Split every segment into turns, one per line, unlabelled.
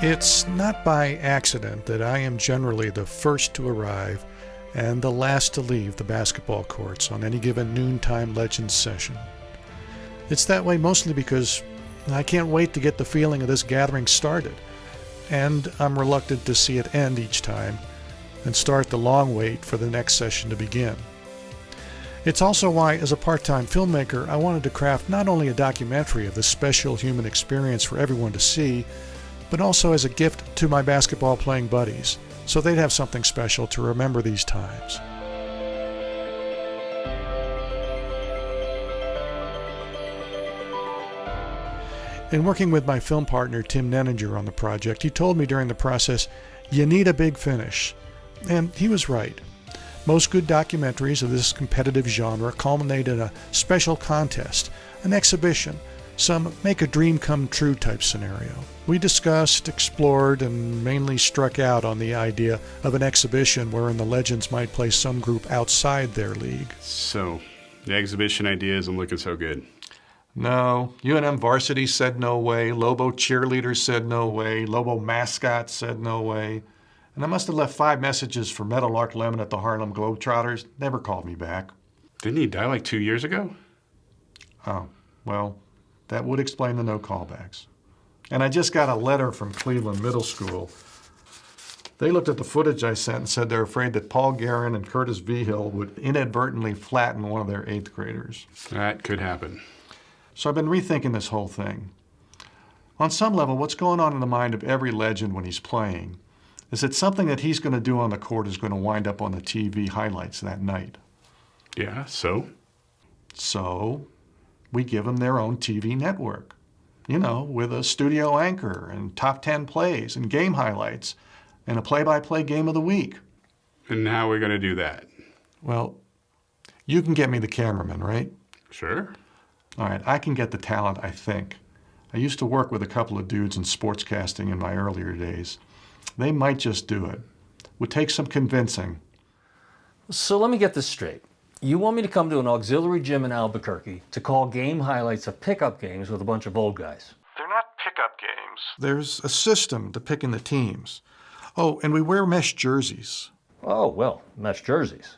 It's not by accident that I am generally the first to arrive and the last to leave the basketball courts on any given Noontime Legends session. It's that way mostly because I can't wait to get the feeling of this gathering started, and I'm reluctant to see it end each time and start the long wait for the next session to begin. It's also why, as a part-time filmmaker, I wanted to craft not only a documentary of this special human experience for everyone to see, but also as a gift to my basketball-playing buddies, so they'd have something special to remember these times. In working with my film partner Tim Nenninger on the project, he told me during the process, "You need a big finish." And he was right. Most good documentaries of this competitive genre culminate in a special contest, an exhibition, some make-a-dream-come-true type scenario. We discussed, explored, and mainly struck out on the idea of an exhibition wherein the legends might play some group outside their league.
So, the exhibition idea isn't looking so good.
No, UNM varsity said no way, Lobo cheerleaders said no way, Lobo mascot said no way. And I must have left 5 messages for Meadowlark Lemon at the Harlem Globetrotters. Never called me back.
Didn't he die like 2 years ago?
Oh, well, that would explain the no callbacks. And I just got a letter from Cleveland Middle School. They looked at the footage I sent and said they're afraid that Paul Guerin and Curtis Vigil would inadvertently flatten one of their 8th graders.
That could happen.
So I've been rethinking this whole thing. On some level, what's going on in the mind of every legend when he's playing is that something that he's going to do on the court is going to wind up on the TV highlights that night.
Yeah, so?
So we give them their own TV network, with a studio anchor and top 10 plays and game highlights and a play-by-play game of the week.
And how are we going to do that?
Well, you can get me the cameraman, right?
Sure.
All right, I can get the talent, I think. I used to work with a couple of dudes in sportscasting in my earlier days. They might just do it. Would take some convincing.
So let me get this straight. You want me to come to an auxiliary gym in Albuquerque to call game highlights of pickup games with a bunch of old guys?
They're not pickup games. There's a system to picking the teams. Oh, and we wear mesh jerseys.
Oh, well, mesh jerseys.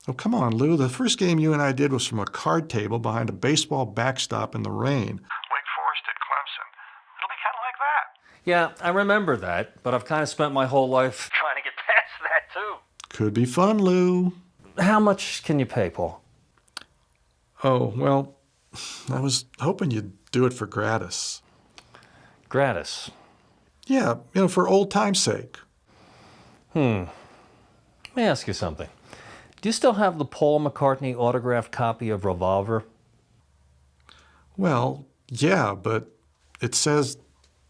Oh, come on, Lou. The first game you and I did was from a card table behind a baseball backstop in the rain. Wake Forest at Clemson. It'll be kind of like that.
Yeah, I remember that, but I've kind of spent my whole life trying to get past that, too.
Could be fun, Lou.
How much can you pay, Paul?
Oh, well, I was hoping you'd do it for gratis.
Gratis?
Yeah, for old time's sake.
Let me ask you something. Do you still have the Paul McCartney autographed copy of Revolver?
Well, yeah, but it says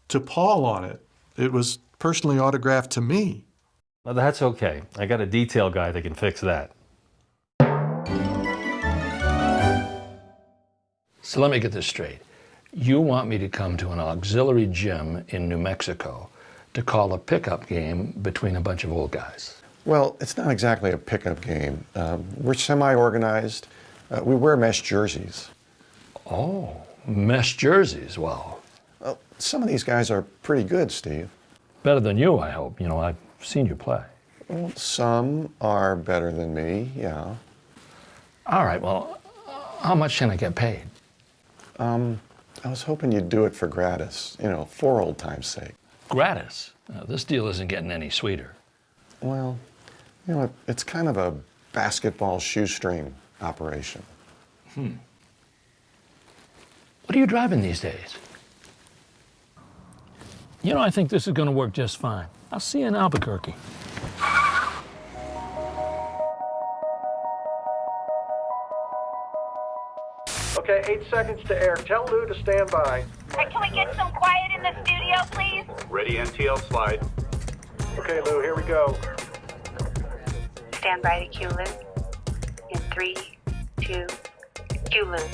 to Paul on it. It was personally autographed to me.
Well, that's okay. I got a detail guy that can fix that.
So let me get this straight. You want me to come to an auxiliary gym in New Mexico to call a pickup game between a bunch of old guys?
Well, it's not exactly a pickup game. We're semi-organized. We wear mesh jerseys.
Oh, mesh jerseys. Well,
some of these guys are pretty good, Steve.
better than you, I hope. I've seen you play.
Well, some are better than me, yeah.
All right, well, how much can I get paid?
I was hoping you'd do it for gratis, for old time's sake.
Gratis? This deal isn't getting any sweeter.
Well, it's kind of a basketball shoestring operation.
What are you driving these days? I think this is going to work just fine. I'll see you in Albuquerque.
Okay, 8 seconds to air. Tell Lou to stand by.
Hey, can we get some quiet in the studio, please?
Ready, NTL slide.
Okay, Lou, here we go.
Stand by to cue Lou. In 3, 2, cue Lou.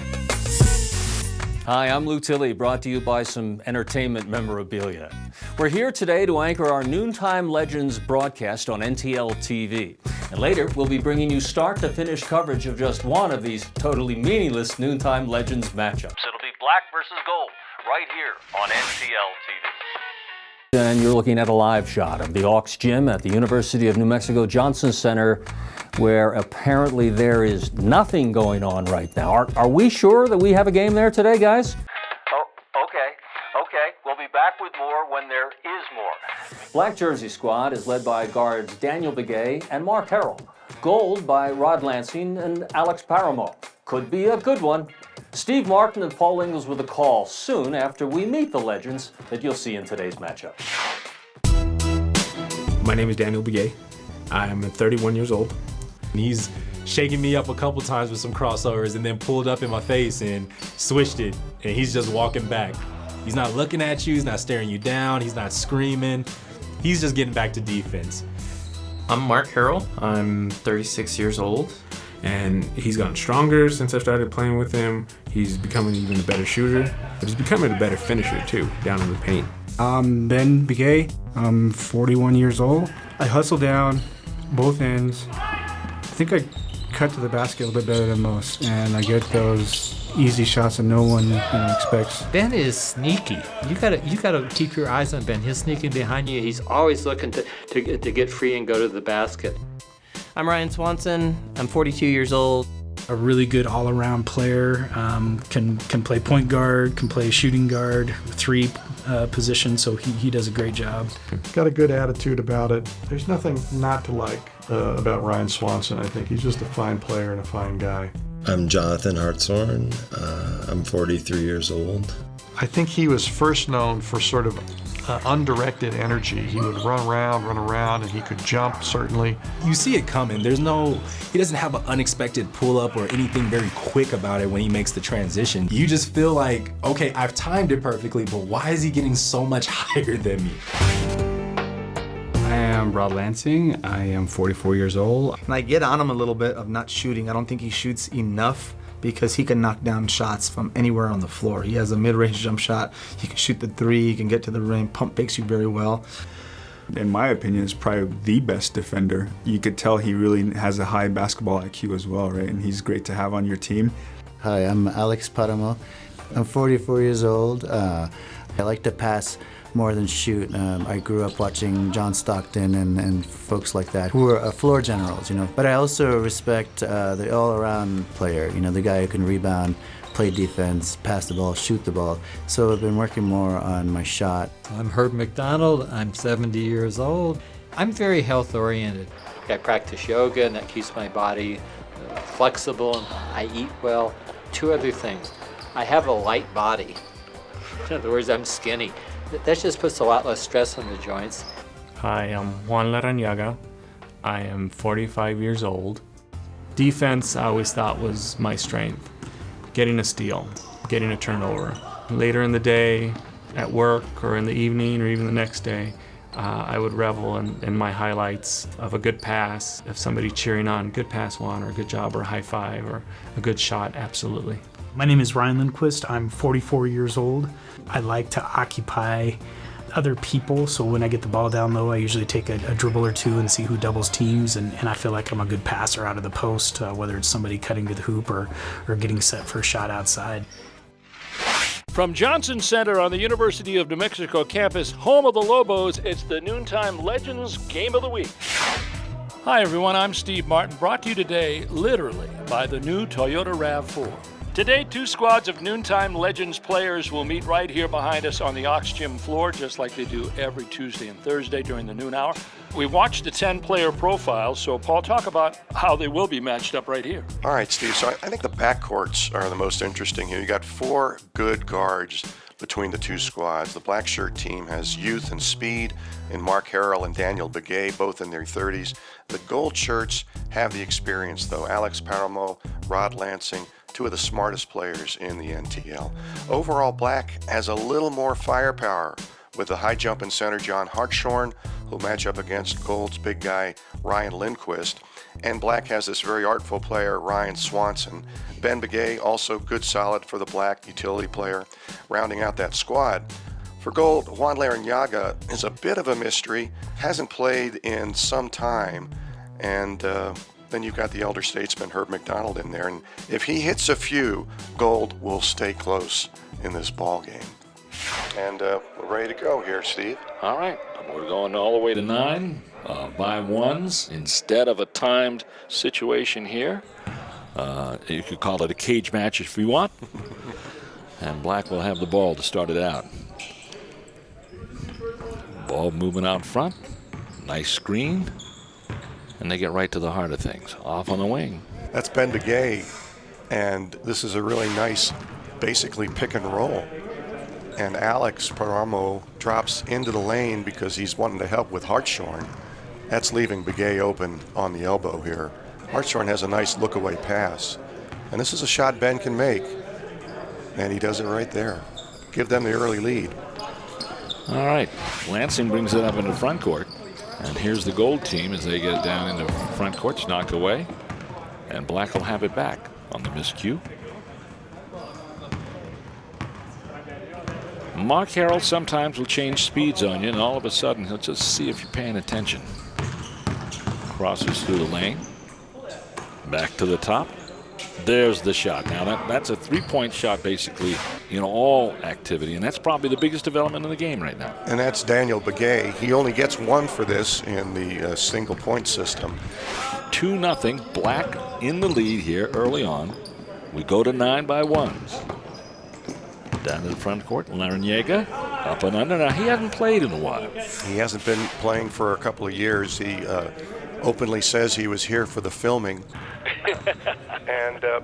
Hi, I'm Lou Tilley, brought to you by some entertainment memorabilia. We're here today to anchor our Noontime Legends broadcast on NTL TV. And later, we'll be bringing you start-to-finish coverage of just one of these totally meaningless Noontime Legends matchups. It'll be black versus gold, right here on NTL TV. And you're looking at a live shot of the Aux Gym at the University of New Mexico Johnson Center, where apparently there is nothing going on right now. Are we sure that we have a game there today, guys? Okay. We'll be back with more when there is more. Black Jersey squad is led by guards Daniel Begaye and Mark Harrell. Gold by Rod Lansing and Alex Paramo. Could be a good one. Steve Martin and Paul Ingles with a call soon after we meet the legends that you'll see in today's matchup.
My name is Daniel Begaye. I'm 31 years old. He's shaking me up a couple times with some crossovers and then pulled up in my face and switched it, and he's just walking back. He's not looking at you, he's not staring you down, he's not screaming. He's just getting back to defense.
I'm Mark Harrell. I'm 36 years old.
And he's gotten stronger since I started playing with him. He's becoming even a better shooter, but he's becoming a better finisher too, down in the paint.
I'm Ben Begaye. I'm 41 years old. I hustle down both ends. I think I cut to the basket a little bit better than most, and I get those easy shots that no one expects.
Ben is sneaky. You gotta keep your eyes on Ben. He's sneaking behind you. He's always looking to get free and go to the basket.
I'm Ryan Swanson. I'm 42 years old.
A really good all-around player. Can play point guard, can play shooting guard, three positions, so he does a great job.
Got a good attitude about it. There's nothing not to like about Ryan Swanson, I think. He's just a fine player and a fine guy.
I'm Jonathan Hartsorn. I'm 43 years old.
I think he was first known for sort of undirected energy. He would run around, and he could jump, certainly.
You see it coming. He doesn't have an unexpected pull-up or anything very quick about it when he makes the transition. You just feel like, okay, I've timed it perfectly, but why is he getting so much higher than me?
I am Rod Lansing. I am 44 years old.
And I get on him a little bit of not shooting. I don't think he shoots enough because he can knock down shots from anywhere on the floor. He has a mid-range jump shot. He can shoot the three. He can get to the rim. Pump fakes you very well.
In my opinion, is probably the best defender. You could tell he really has a high basketball IQ as well, right? And he's great to have on your team.
Hi, I'm Alex Paramo. I'm 44 years old. I like to pass more than shoot. I grew up watching John Stockton and folks like that who are floor generals, But I also respect the all-around player, the guy who can rebound, play defense, pass the ball, shoot the ball. So I've been working more on my shot.
I'm Herb McDonald. I'm 70 years old. I'm very health-oriented. I practice yoga, and that keeps my body flexible, and I eat well. Two other things. I have a light body. In other words, I'm skinny. That just puts a lot less stress on the joints.
Hi, I'm Juan Laranyaga. I am 45 years old. Defense, I always thought was my strength. Getting a steal, getting a turnover. Later in the day, at work or in the evening or even the next day, I would revel in my highlights of a good pass, of somebody cheering on, good pass Juan, or good job, or high five, or a good shot, absolutely.
My name is Ryan Lindquist. I'm 44 years old. I like to occupy other people, so when I get the ball down low, I usually take a dribble or two and see who doubles teams, and I feel like I'm a good passer out of the post, whether it's somebody cutting to the hoop or getting set for a shot outside.
From Johnson Center on the University of New Mexico campus, home of the Lobos, it's the Noontime Legends Game of the Week. Hi everyone, I'm Steve Martin, brought to you today, literally, by the new Toyota RAV4. Today, two squads of Noontime Legends players will meet right here behind us on the Aux Gym floor, just like they do every Tuesday and Thursday during the noon hour. We watched the 10-player profiles, so Paul, talk about how they will be matched up right here.
All right, Steve, so I think the backcourts are the most interesting here. You got four good guards between the two squads. The black shirt team has youth and speed in Mark Harrell and Daniel Begaye, both in their 30s. The gold shirts have the experience, though. Alex Paramo, Rod Lansing, two of the smartest players in the NTL. Overall, black has a little more firepower with the high jumping center John Hartsorn, who'll match up against gold's big guy Ryan Lindquist. And black has this very artful player, Ryan Swanson. Ben Begaye, also good solid for the black utility player, rounding out that squad. For gold, Juan Laranyaga is a bit of a mystery, hasn't played in some time, and then you've got the elder statesman Herb McDonald in there, and if he hits a few, gold will stay close in this ball game. And we're ready to go here, Steve.
All right, we're going all the way to 9 by ones instead of a timed situation here. You could call it a cage match if you want. And Black will have the ball to start it out. Ball moving out front. Nice screen. And they get right to the heart of things. Off on the wing.
That's Ben Begaye. And this is a really nice, basically pick and roll. And Alex Paramo drops into the lane because he's wanting to help with Hartsorn. That's leaving Begaye open on the elbow here. Hartsorn has a nice look-away pass. And this is a shot Ben can make. And he does it right there. Give them the early lead.
All right, Lansing brings it up into front court. And here's the gold team as they get it down into front court, knocked away. And Black will have it back on the miscue. Mark Harrell sometimes will change speeds on you, and all of a sudden he'll just see if you're paying attention. Crosses through the lane. Back to the top. There's the shot. Now that's a three-point shot basically in all activity, and that's probably the biggest development in the game right now.
And that's Daniel Begaye. He only gets one for this in the single-point system.
2-0, Black in the lead here early on. We go to 9 by ones. Down to the front court, Laranyaga up and under. Now he hasn't played in a while.
He hasn't been playing for a couple of years. He openly says he was here for the filming.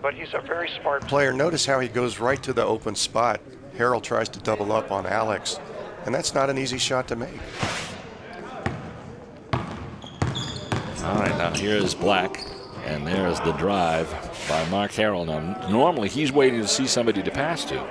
But he's a very smart player. Notice how he goes right to the open spot. Harrell tries to double up on Alex, and that's not an easy shot to make.
All right, now here's Black, and there's the drive by Mark Harrell. Now, normally he's waiting to see somebody to pass to.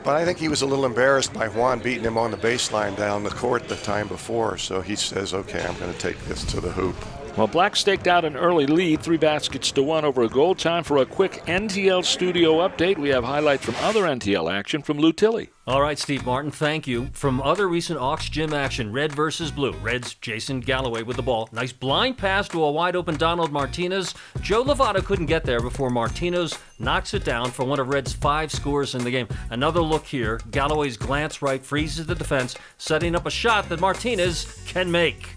But I think he was a little embarrassed by Juan beating him on the baseline down the court the time before, so he says, okay, I'm going to take this to the hoop.
Well, Black staked out an early lead, 3-1 over a goal. Time for a quick NTL studio update. We have highlights from other NTL action from Lou Tilley.
All right, Steve Martin, thank you. From other recent Aux Gym action, Red versus Blue. Red's Jason Galloway with the ball. Nice blind pass to a wide-open Donald Martinez. Joe Lovato couldn't get there before Martinez knocks it down for one of Red's 5 scores in the game. Another look here. Galloway's glance right freezes the defense, setting up a shot that Martinez can make.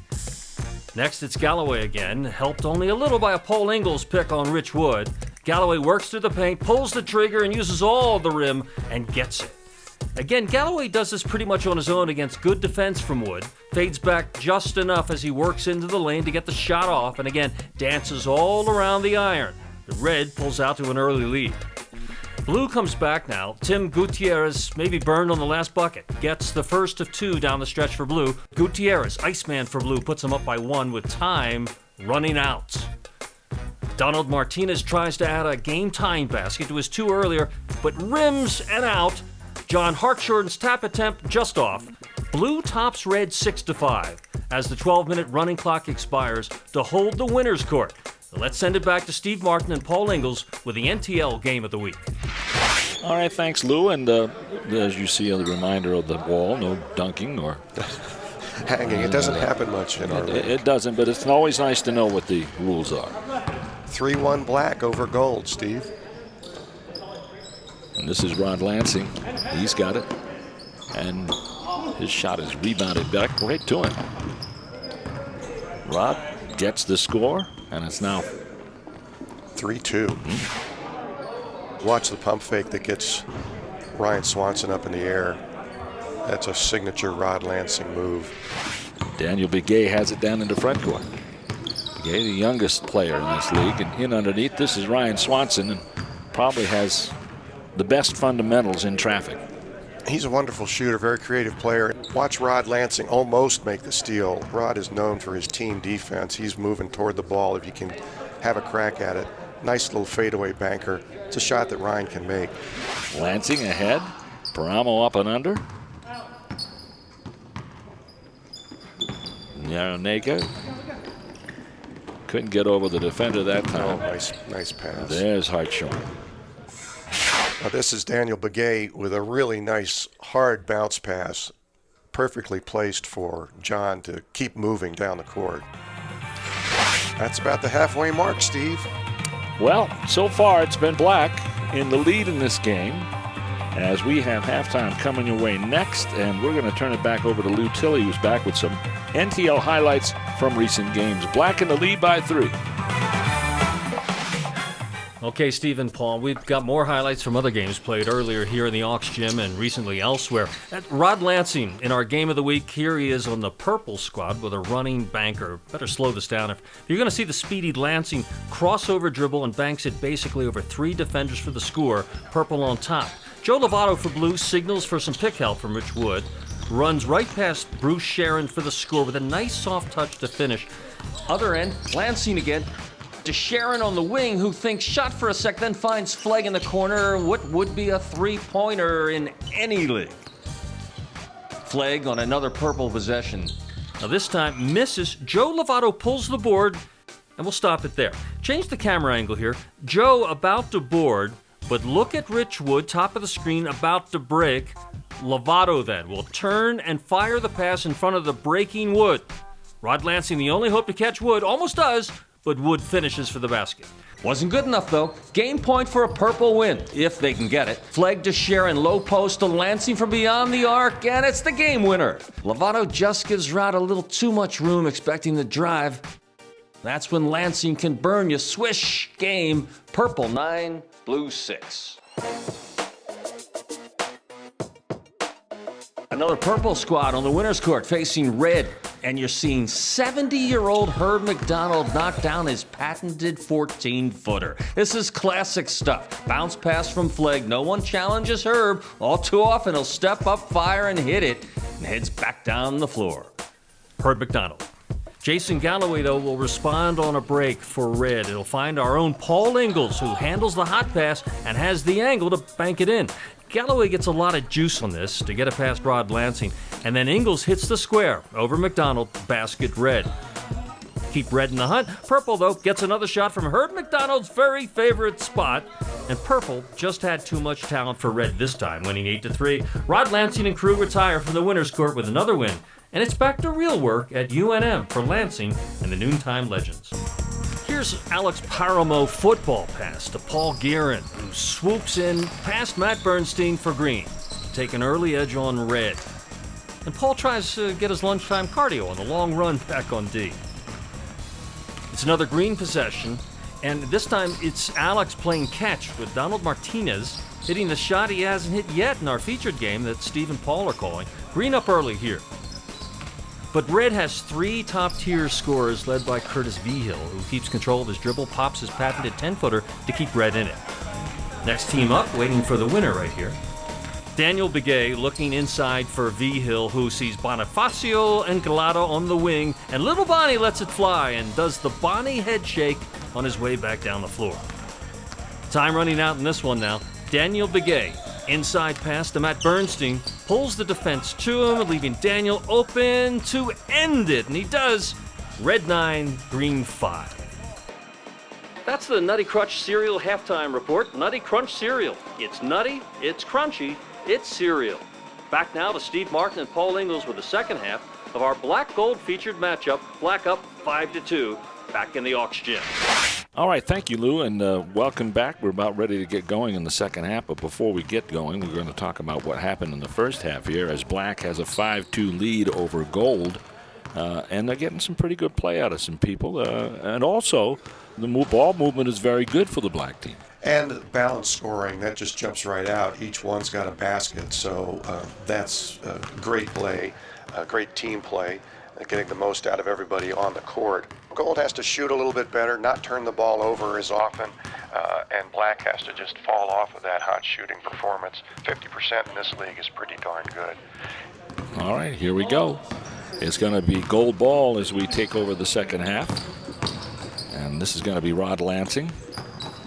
Next, it's Galloway again, helped only a little by a Paul Ingles pick on Rich Wood. Galloway works through the paint, pulls the trigger, and uses all the rim, and gets it. Again, Galloway does this pretty much on his own against good defense from Wood. Fades back just enough as he works into the lane to get the shot off, and again, dances all around the iron. The Red pulls out to an early lead. Blue comes back now. Tim Gutierrez, maybe burned on the last bucket, gets the first of 2 down the stretch for Blue. Gutierrez, Iceman for Blue, puts him up by 1 with time running out. Donald Martinez tries to add a game-tying basket to his 2 earlier, but rims and out. John Hartshorn's tap attempt just off. Blue tops Red 6-5 as the 12-minute running clock expires to hold the winner's court. Let's send it back to Steve Martin and Paul Ingles with the NTL Game of the Week.
All right, thanks, Lou. And as you see, a reminder of the wall, no dunking or
hanging. It doesn't happen much in our league.
It doesn't, but it's always nice to know what the rules are.
3-1 Black over gold, Steve.
And this is Rod Lansing. He's got it. And his shot is rebounded back right to him. Rod gets the score, and it's now
3-2. Watch the pump fake that gets Ryan Swanson up in the air. That's a signature Rod Lansing move.
Daniel Begaye has it down into front court. Begaye, the youngest player in this league, and in underneath, this is Ryan Swanson, and probably has the best fundamentals in traffic.
He's a wonderful shooter, very creative player. Watch Rod Lansing almost make the steal. Rod is known for his team defense. He's moving toward the ball if he can have a crack at it. Nice little fadeaway banker. It's a shot that Ryan can make.
Lansing ahead. Paramo up and under. Laranyaga couldn't get over the defender that time.
Oh, nice pass.
There's Hartsorn.
Now this is Daniel Begaye with a really nice hard bounce pass, perfectly placed for John to keep moving down the court. That's about the halfway mark, Steve.
Well, so far it's been Black in the lead in this game. as we have halftime coming your way next, and we're going to turn it back over to Lou Tilley, who's back with some NTL highlights from recent games. Black in the lead by 3.
Okay, Steve and Paul, we've got more highlights from other games played earlier here in the Aux Gym and recently elsewhere. Rod Lansing in our Game of the Week. Here he is on the purple squad with a running banker. Better slow this down. If you're going to see the speedy Lansing crossover dribble and banks it basically over 3 defenders for the score, purple on top. Joe Lovato for blue signals for some pick help from Rich Wood. Runs right past Bruce Sharon for the score with a nice soft touch to finish. Other end, Lansing again. To Sharon on the wing, who thinks shot for a sec, then finds Flegg in the corner. What would be a 3-pointer in any league? Flegg on another purple possession. Now this time misses. Joe Lovato pulls the board, and we'll stop it there. Change the camera angle here. Joe about to board, but look at Rich Wood, top of the screen, about to break. Lovato then will turn and fire the pass in front of the breaking Wood. Rod Lansing, the only hope to catch Wood, almost does, but Wood finishes for the basket. Wasn't good enough, though. Game point for a purple win, if they can get it. Flegg to Sharon, low post to Lansing from beyond the arc, and it's the game winner. Lovato just gives Rod a little too much room, expecting the drive. That's when Lansing can burn you. Swish, game, purple 9, blue 6. Another purple squad on the winner's court facing red. And you're seeing 70-year-old Herb McDonald knock down his patented 14-footer. This is classic stuff. Bounce pass from Flegg. No one challenges Herb. All too often, he'll step up, fire, and hit it, and heads back down the floor. Herb McDonald. Jason Galloway, though, will respond on a break for red. It'll find our own Paul Ingles, who handles the hot pass and has the angle to bank it in. Galloway gets a lot of juice on this to get it past Rod Lansing, and then Ingles hits the square over McDonald, basket red. Keep red in the hunt. Purple, though, gets another shot from Herb McDonald's very favorite spot, and purple just had too much talent for red this time, winning 8-3. Rod Lansing and crew retire from the winner's court with another win, and it's back to real work at UNM for Lansing and the Noontime Legends. Here's Alex Paramo football pass to Paul Guerin, who swoops in past Matt Bernstein for green, take an early edge on red. And Paul tries to get his lunchtime cardio on the long run back on D. It's another green possession, and this time it's Alex playing catch with Donald Martinez hitting the shot he hasn't hit yet in our featured game that Steve and Paul are calling. Green up early here. But red has 3 top-tier scorers led by Curtis Vigil, who keeps control of his dribble, pops his patented 10-footer to keep red in it. Next team up, waiting for the winner right here. Daniel Begaye looking inside for Vigil, who sees Bonifacio and Gallardo on the wing, and little Bonnie lets it fly and does the Bonnie head shake on his way back down the floor. Time running out in this one now. Daniel Begaye, inside pass to Matt Bernstein, pulls the defense to him, leaving Daniel open to end it, and he does. Red 9, green 5. That's the Nutty Crunch cereal halftime report. Nutty Crunch cereal. It's nutty, it's crunchy, it's cereal. Back now to Steve Martin and Paul Ingles with the second half of our black-gold featured matchup. Black up 5-2, back in the Aux Gym.
All right, thank you, Lou, and welcome back. We're about ready to get going in the second half, but before we get going, we're going to talk about what happened in the first half here as Black has a 5-2 lead over Gold, and they're getting some pretty good play out of some people, and also the ball movement is very good for the Black team.
And balanced scoring, that just jumps right out. Each one's got a basket, so that's great play, great team play, getting the most out of everybody on the court. Gold has to shoot a little bit better, not turn the ball over as often, and Black has to just fall off of that hot shooting performance. 50% in this league is pretty darn good.
All right, here we go. It's going to be Gold ball as we take over the second half. And this is going to be Rod Lansing,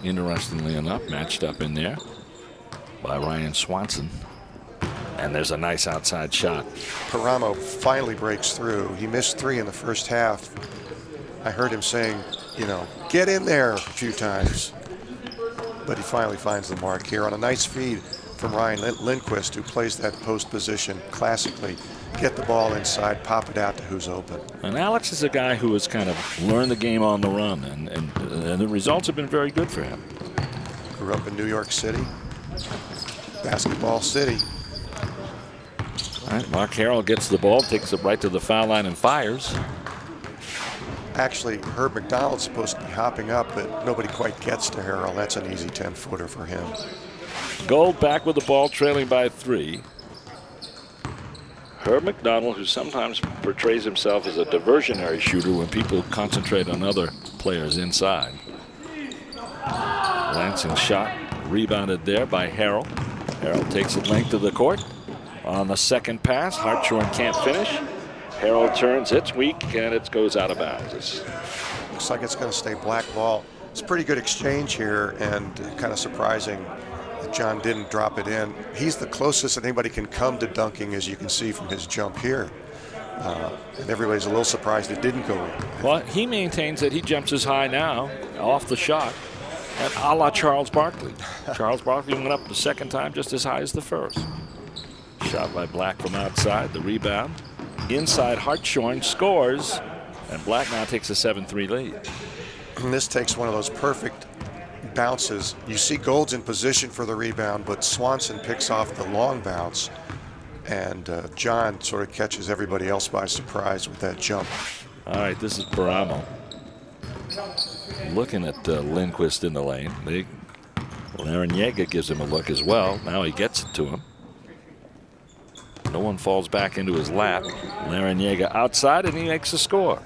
interestingly enough, matched up in there by Ryan Swanson. And there's a nice outside shot.
Paramo finally breaks through. He missed 3 in the first half. I heard him saying, get in there a few times. But he finally finds the mark here on a nice feed from Ryan Lindquist, who plays that post position classically. Get the ball inside, pop it out to who's open.
And Alex is a guy who has kind of learned the game on the run, and the results have been very good for him.
Grew up in New York City. Basketball City.
All right, Mark Harrell gets the ball, takes it right to the foul line and fires.
Actually, Herb McDonald's supposed to be hopping up, but nobody quite gets to Harrell. That's an easy 10-footer for him.
Gold back with the ball, trailing by 3. Herb McDonald, who sometimes portrays himself as a diversionary shooter when people concentrate on other players inside. Lansing shot rebounded there by Harrell. Harrell takes it length of the court. On the second pass, Hartsorn can't finish. Harrell turns, it's weak, and it goes out of bounds.
Looks like it's going to stay black ball. It's a pretty good exchange here, and kind of surprising that John didn't drop it in. He's the closest that anybody can come to dunking, as you can see from his jump here. And everybody's a little surprised it didn't go in.
Well, he maintains that he jumps as high now, off the shot, and a la Charles Barkley. Charles Barkley went up the second time just as high as the first. Shot by Black from outside, the rebound. Inside, Hartsorn scores, and Black now takes a 7-3 lead.
And this takes one of those perfect bounces. You see Gold's in position for the rebound, but Swanson picks off the long bounce, and John sort of catches everybody else by surprise with that jump.
All right, this is Paramo. Looking at Lindquist in the lane. Laranyaga gives him a look as well. Now he gets it to him. No one falls back into his lap. Laranyaga outside, and he makes a score.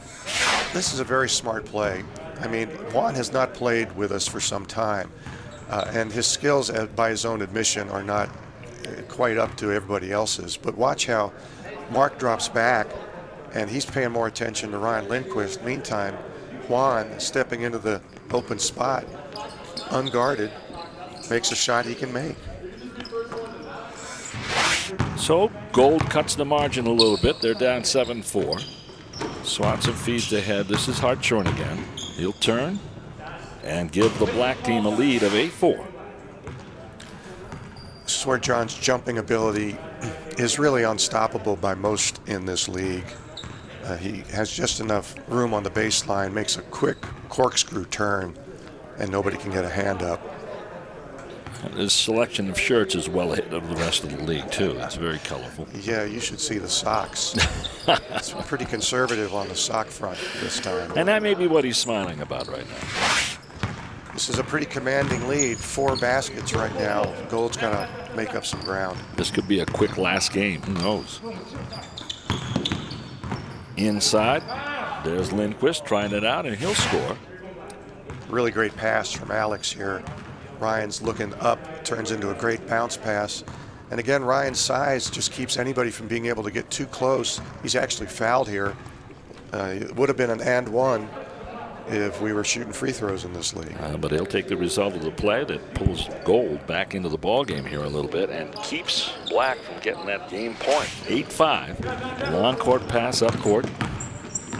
This is a very smart play. I mean, Juan has not played with us for some time, and his skills, by his own admission, are not quite up to everybody else's. But watch how Mark drops back, and he's paying more attention to Ryan Lindquist. Meantime, Juan, stepping into the open spot, unguarded, makes a shot he can make.
So Gold cuts the margin a little bit. They're down 7-4. Swanson feeds ahead. This is Hartsorn again. He'll turn and give the Black team a lead of 8-4.
This is where John's jumping ability is really unstoppable by most in this league. He has just enough room on the baseline, makes a quick corkscrew turn, and nobody can get a hand up.
His selection of shirts is well ahead of the rest of the league, too. It's very colorful.
Yeah, you should see the socks. It's pretty conservative on the sock front this time.
And that may be what he's smiling about right now.
This is a pretty commanding lead. 4 baskets right now. Gold's going to make up some ground.
This could be a quick last game. Who knows? Inside, there's Lindquist trying it out, and he'll score.
Really great pass from Alex here. Ryan's looking up, turns into a great bounce pass. And again, Ryan's size just keeps anybody from being able to get too close. He's actually fouled here. It would have been an and one if we were shooting free throws in this league.
But he'll take the result of the play that pulls Gold back into the ball game here a little bit and keeps Black from getting that game point. 8-5. Long court pass up court.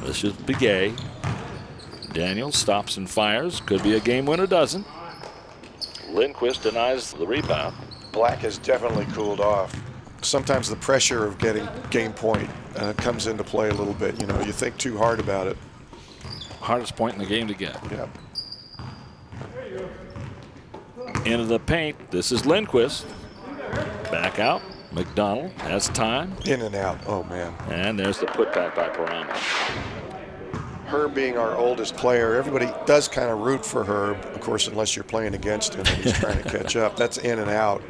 This is Begaye. Daniels stops and fires. Could be a game winner, doesn't. Lindquist denies the rebound.
Black has definitely cooled off. Sometimes the pressure of getting game point comes into play a little bit. You know, you think too hard about it.
Hardest point in the game to get.
Yep.
Into the paint. This is Lindquist. Back out. McDonald has time.
In and out. Oh, man.
And there's the putback by Paramo.
Herb being our oldest player, everybody does kind of root for Herb, of course, unless you're playing against him and he's trying to catch up. That's in and out,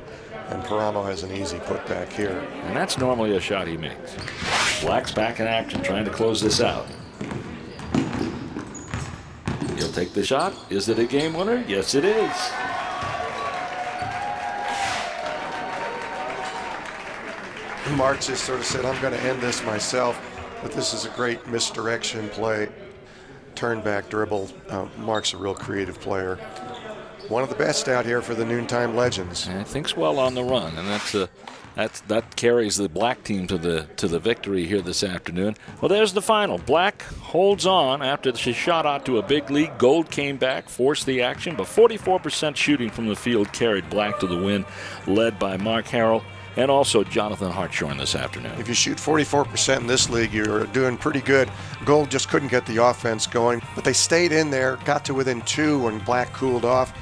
and Paramo has an easy putback here.
And that's normally a shot he makes. Black's back in action, trying to close this out. He'll take the shot. Is it a game winner? Yes, it is.
Mark just sort of said, I'm going to end this myself, but this is a great misdirection play. Turn back dribble. Mark's a real creative player. One of the best out here for the Noontime Legends.
And thinks well on the run, and that carries the Black team to the victory here this afternoon. Well, there's the final. Black holds on after she shot out to a big lead. Gold came back, forced the action, but 44% shooting from the field carried Black to the win, led by Mark Harrell and also Jonathan Hartsorn this afternoon.
If you shoot 44% in this league, you're doing pretty good. Gold just couldn't get the offense going, but they stayed in there, got to within 2 when Black cooled off,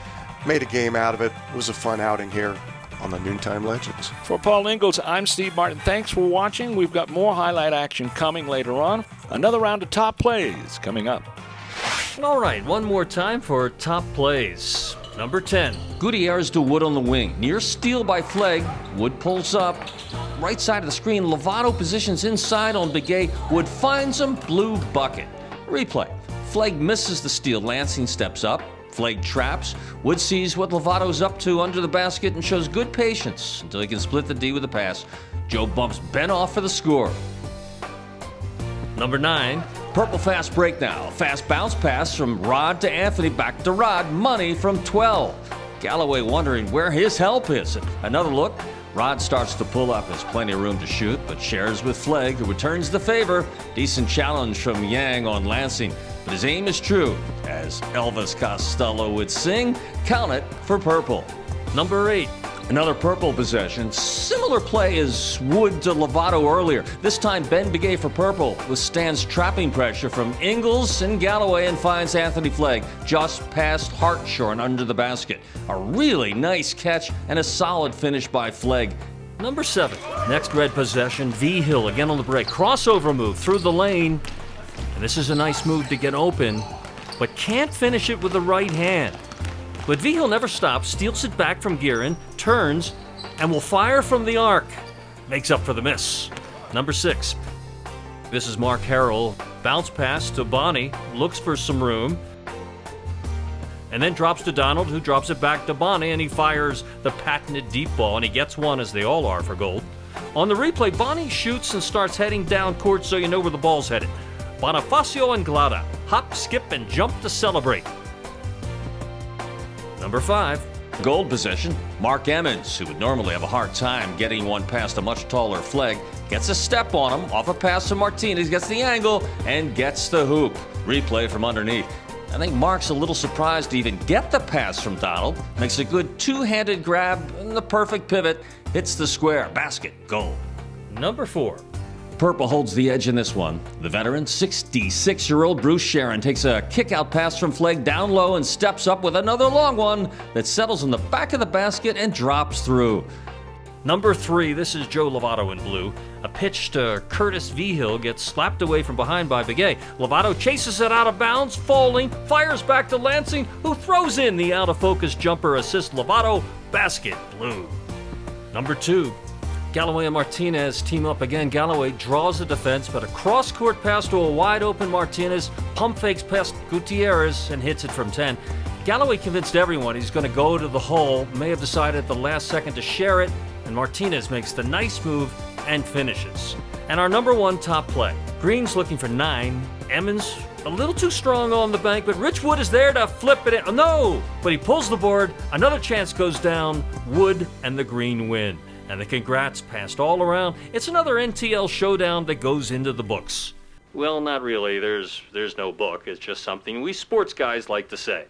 made a game out of it. It was a fun outing here. on the Noontime Legends.
For Paul Ingles, I'm Steve Martin. Thanks for watching. We've got more highlight action coming later on. Another round of top plays coming up.
All right, one more time for top plays. Number 10, Gutierrez to Wood on the wing. Near steal by Flegg. Wood pulls up. Right side of the screen, Lovato positions inside on Begaye. Wood finds him, blue bucket. Replay. Flegg misses the steal. Lansing steps up. Flegg traps. Wood sees what Lovato's up to under the basket and shows good patience until he can split the D with a pass. Joe bumps Ben off for the score. Number 9, Purple fast break now. Fast bounce pass from Rod to Anthony, back to Rod. Money from 12. Galloway wondering where his help is. Another look. Rod starts to pull up, has plenty of room to shoot, but shares with Flegg, who returns the favor. Decent challenge from Yang on Lansing, but his aim is true. As Elvis Costello would sing, count it for Purple. Number 8, another Purple possession. Similar play as Wood to Lovato earlier. This time Ben Begaye for Purple withstands trapping pressure from Ingles and Galloway and finds Anthony Flegg just past Hartsorn under the basket. A really nice catch and a solid finish by Flegg. Number 7, next red possession, V-Hill again on the break. Crossover move through the lane. And this is a nice move to get open, but can't finish it with the right hand. But V-Hill never stops, steals it back from Guerin, turns, and will fire from the arc. Makes up for the miss. Number 6. This is Mark Harrell. Bounce pass to Bonnie, looks for some room, and then drops to Donald, who drops it back to Bonnie, and he fires the patented deep ball, and he gets one, as they all are, for gold. On the replay, Bonnie shoots and starts heading down court so you know where the ball's headed. Bonifacio and Glada hop, skip, and jump to celebrate. Number 5, gold possession. Mark Emmons, who would normally have a hard time getting one past a much taller Flegg, gets a step on him, off a pass to Martinez, gets the angle, and gets the hoop. Replay from underneath. I think Mark's a little surprised to even get the pass from Donald. Makes a good two-handed grab, and the perfect pivot hits the square. Basket, goal. Number 4. Purple holds the edge in this one. The veteran, 66-year-old Bruce Sharon, takes a kick-out pass from Flegg down low and steps up with another long one that settles in the back of the basket and drops through. Number 3, this is Joe Lovato in blue. A pitch to Curtis V-Hill gets slapped away from behind by Begaye. Lovato chases it out of bounds, falling, fires back to Lansing, who throws in the out-of-focus jumper assist Lovato. Basket, blue. Number 2. Galloway and Martinez team up again. Galloway draws the defense, but a cross-court pass to a wide-open Martinez, pump fakes past Gutierrez, and hits it from 10. Galloway convinced everyone he's going to go to the hole, may have decided at the last second to share it, and Martinez makes the nice move and finishes. And our number 1 top play. Green's looking for 9. Emmons, a little too strong on the bank, but Rich Wood is there to flip it in. Oh, no! But he pulls the board. Another chance goes down. Wood and the Green win. And the congrats passed all around. It's another NTL showdown that goes into the books. Well, not really. There's no book. It's just something we sports guys like to say.